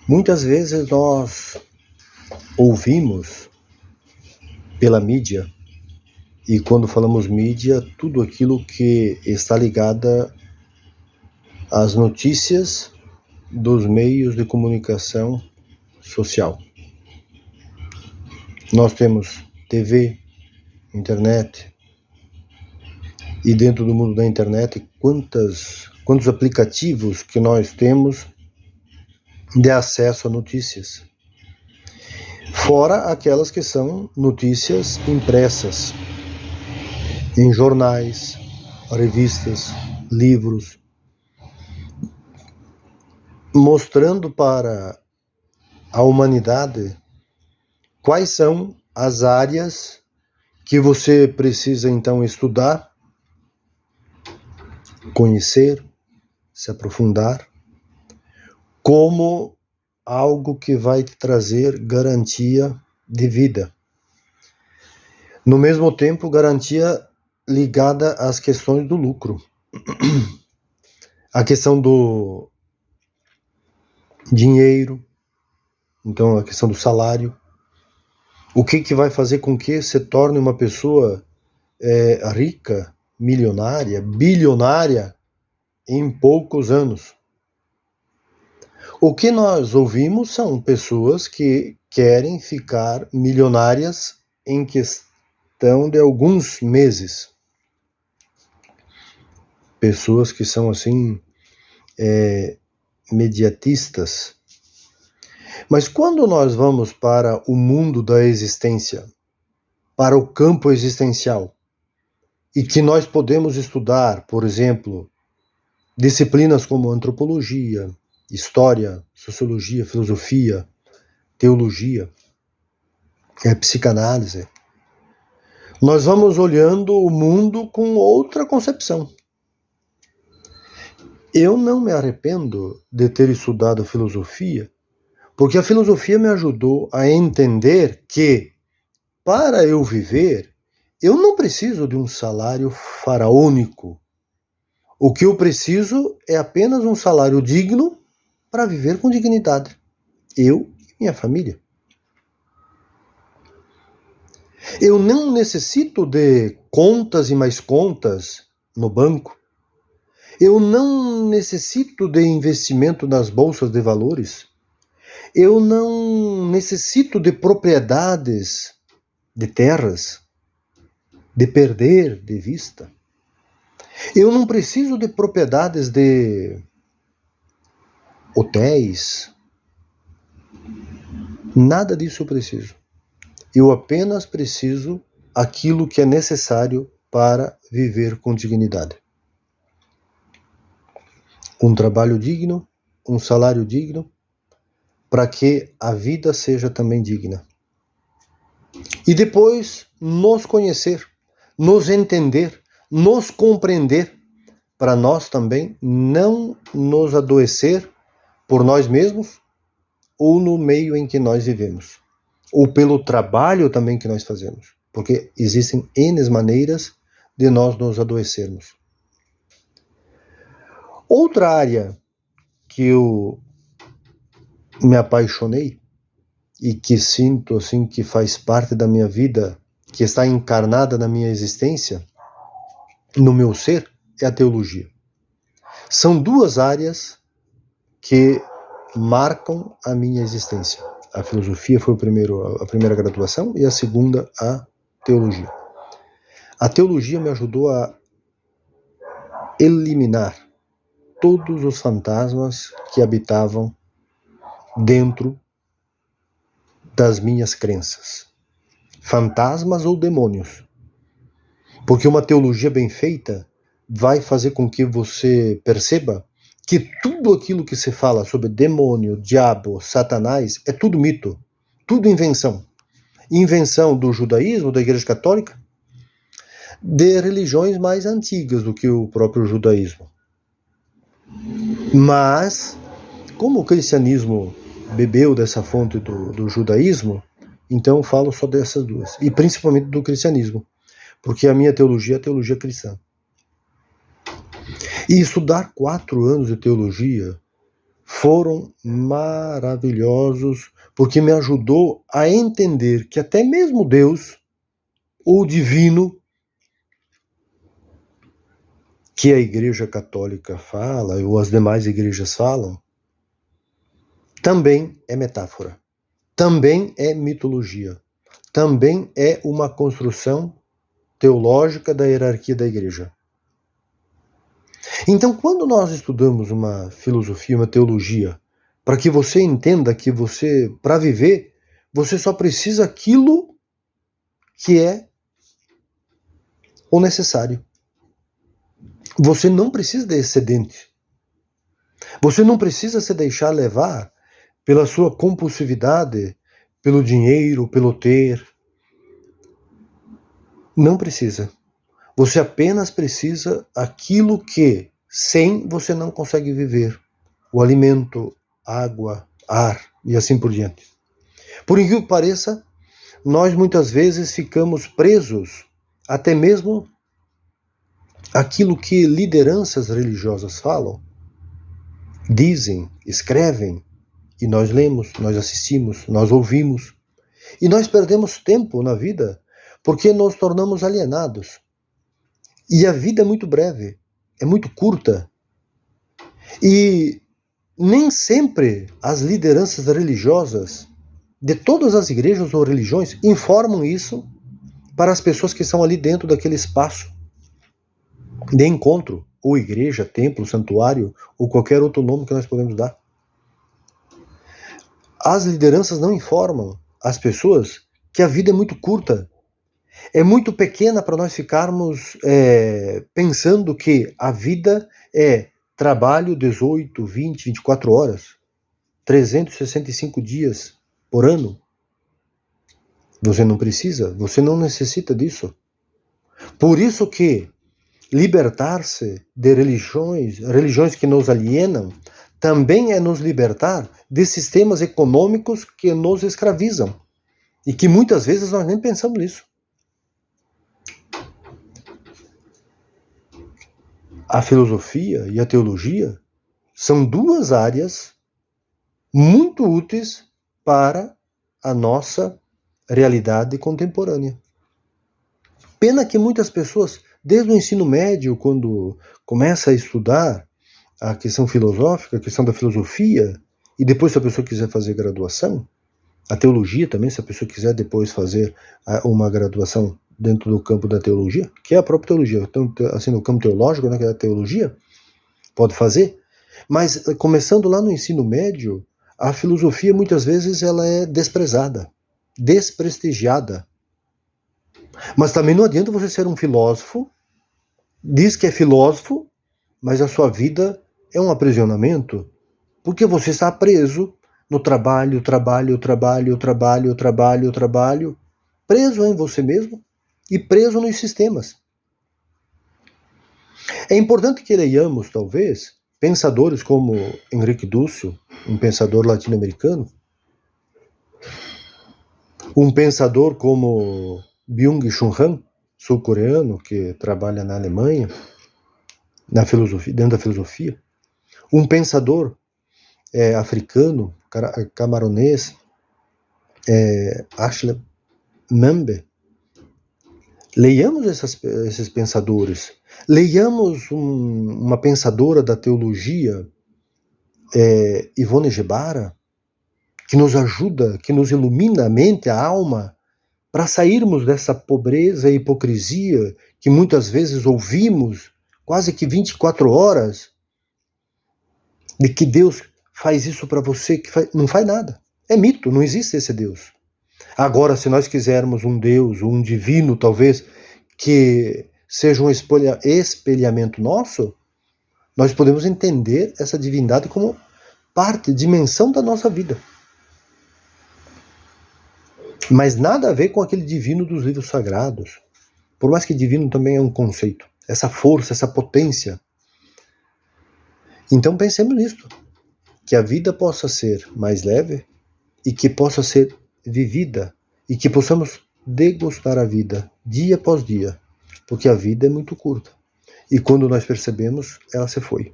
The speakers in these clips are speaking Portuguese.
Muitas vezes nós ouvimos pela mídia, e quando falamos mídia, tudo aquilo que está ligado às notícias dos meios de comunicação social. Nós temos TV, internet, e dentro do mundo da internet, quantos aplicativos que nós temos de acesso a notícias. Fora aquelas que são notícias impressas em jornais, revistas, livros, mostrando para a humanidade quais são as áreas que você precisa então estudar, conhecer, se aprofundar, como algo que vai te trazer garantia de vida. No mesmo tempo, garantia ligada às questões do lucro. A questão do dinheiro, então a questão do salário. O que vai fazer com que se torne uma pessoa rica, milionária, bilionária em poucos anos. O que nós ouvimos são pessoas que querem ficar milionárias em questão de alguns meses. Pessoas que são assim, mediatistas. Mas quando nós vamos para o mundo da existência, para o campo existencial, e que nós podemos estudar, por exemplo, disciplinas como antropologia, história, sociologia, filosofia, teologia, psicanálise, nós vamos olhando o mundo com outra concepção. Eu não me arrependo de ter estudado filosofia, porque a filosofia me ajudou a entender que, para eu viver, eu não preciso de um salário faraônico. O que eu preciso é apenas um salário digno para viver com dignidade. Eu e minha família. Eu não necessito de contas e mais contas no banco. Eu não necessito de investimento nas bolsas de valores. Eu não necessito de propriedades, de terras, de perder de vista. Eu não preciso de propriedades de hotéis. Nada disso eu preciso. Eu apenas preciso aquilo que é necessário para viver com dignidade. Um trabalho digno, um salário digno, para que a vida seja também digna. E depois nos conhecer, nos entender, nos compreender, para nós também não nos adoecer por nós mesmos ou no meio em que nós vivemos, ou pelo trabalho também que nós fazemos, porque existem N maneiras de nós nos adoecermos. Outra área que eu me apaixonei e que sinto assim que faz parte da minha vida, que está encarnada na minha existência, no meu ser, é a teologia. São duas áreas que marcam a minha existência. A filosofia foi a primeira graduação e a segunda a teologia. A teologia me ajudou a eliminar todos os fantasmas que habitavam dentro das minhas crenças. Fantasmas ou demônios. Porque uma teologia bem feita vai fazer com que você perceba que tudo aquilo que se fala sobre demônio, diabo, satanás, é tudo mito, tudo invenção. Invenção do judaísmo, da Igreja Católica, de religiões mais antigas do que o próprio judaísmo. Mas, como o cristianismo bebeu dessa fonte do judaísmo, então eu falo só dessas duas, e principalmente do cristianismo, porque a minha teologia é a teologia cristã. E estudar 4 anos de teologia foram maravilhosos, porque me ajudou a entender que até mesmo Deus, ou divino, que a Igreja Católica fala, ou as demais igrejas falam, também é metáfora, também é mitologia, também é uma construção teológica da hierarquia da Igreja. Então, quando nós estudamos uma filosofia, uma teologia, para que você entenda que você, para viver, você só precisa aquilo que é o necessário. Você não precisa de excedente. Você não precisa se deixar levar pela sua compulsividade, pelo dinheiro, pelo ter. Não precisa. Você apenas precisa aquilo que sem você não consegue viver. O alimento, água, ar e assim por diante. Por incrível que pareça, nós muitas vezes ficamos presos até mesmo aquilo que lideranças religiosas falam, dizem, escrevem, e nós lemos, nós assistimos, nós ouvimos, e nós perdemos tempo na vida porque nos tornamos alienados. E a vida é muito breve, é muito curta, e nem sempre as lideranças religiosas de todas as igrejas ou religiões informam isso para as pessoas que estão ali dentro daquele espaço de encontro, ou igreja, templo, santuário, ou qualquer outro nome que nós podemos dar. As lideranças não informam as pessoas que a vida é muito curta, é muito pequena para nós ficarmos pensando que a vida é trabalho 18, 20, 24 horas, 365 dias por ano. Você não precisa, você não necessita disso. Por isso que libertar-se de religiões que nos alienam, também é nos libertar de sistemas econômicos que nos escravizam. E que muitas vezes nós nem pensamos nisso. A filosofia e a teologia são duas áreas muito úteis para a nossa realidade contemporânea. Pena que muitas pessoas, desde o ensino médio, quando começa a estudar a questão filosófica, a questão da filosofia, e depois se a pessoa quiser fazer graduação, a teologia também, se a pessoa quiser depois fazer uma graduação dentro do campo da teologia, que é a própria teologia, então, assim, no campo teológico, né, que é a teologia, pode fazer, mas começando lá no ensino médio, a filosofia muitas vezes ela é desprezada, desprestigiada. Mas também não adianta você ser um filósofo, diz que é filósofo, mas a sua vida é um aprisionamento, porque você está preso no trabalho, preso em você mesmo e preso nos sistemas. É importante que leiamos, talvez, pensadores como Henrique Dussel, um pensador latino-americano, um pensador como Byung-Chul Han, sul-coreano, que trabalha na Alemanha, na filosofia, dentro da filosofia, um pensador africano, camaronês, Achille Mbembe. Leiamos esses pensadores. Leiamos uma pensadora da teologia, Ivone Gebara, que nos ajuda, que nos ilumina a mente, a alma, para sairmos dessa pobreza e hipocrisia que muitas vezes ouvimos quase que 24 horas, de que Deus faz isso para você, não faz nada. É mito, não existe esse Deus. Agora, se nós quisermos um Deus, um divino, talvez, que seja um espelhamento nosso, nós podemos entender essa divindade como parte, dimensão da nossa vida. Mas nada a ver com aquele divino dos livros sagrados. Por mais que divino também é um conceito. Essa força, essa potência. Então pensemos nisto. Que a vida possa ser mais leve e que possa ser vivida e que possamos degustar a vida dia após dia, porque a vida é muito curta e quando nós percebemos, ela se foi.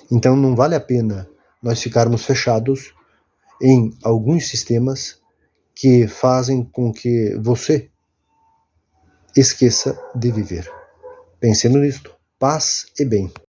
Então não vale a pena nós ficarmos fechados em alguns sistemas que fazem com que você esqueça de viver. Pensando nisto, paz e bem.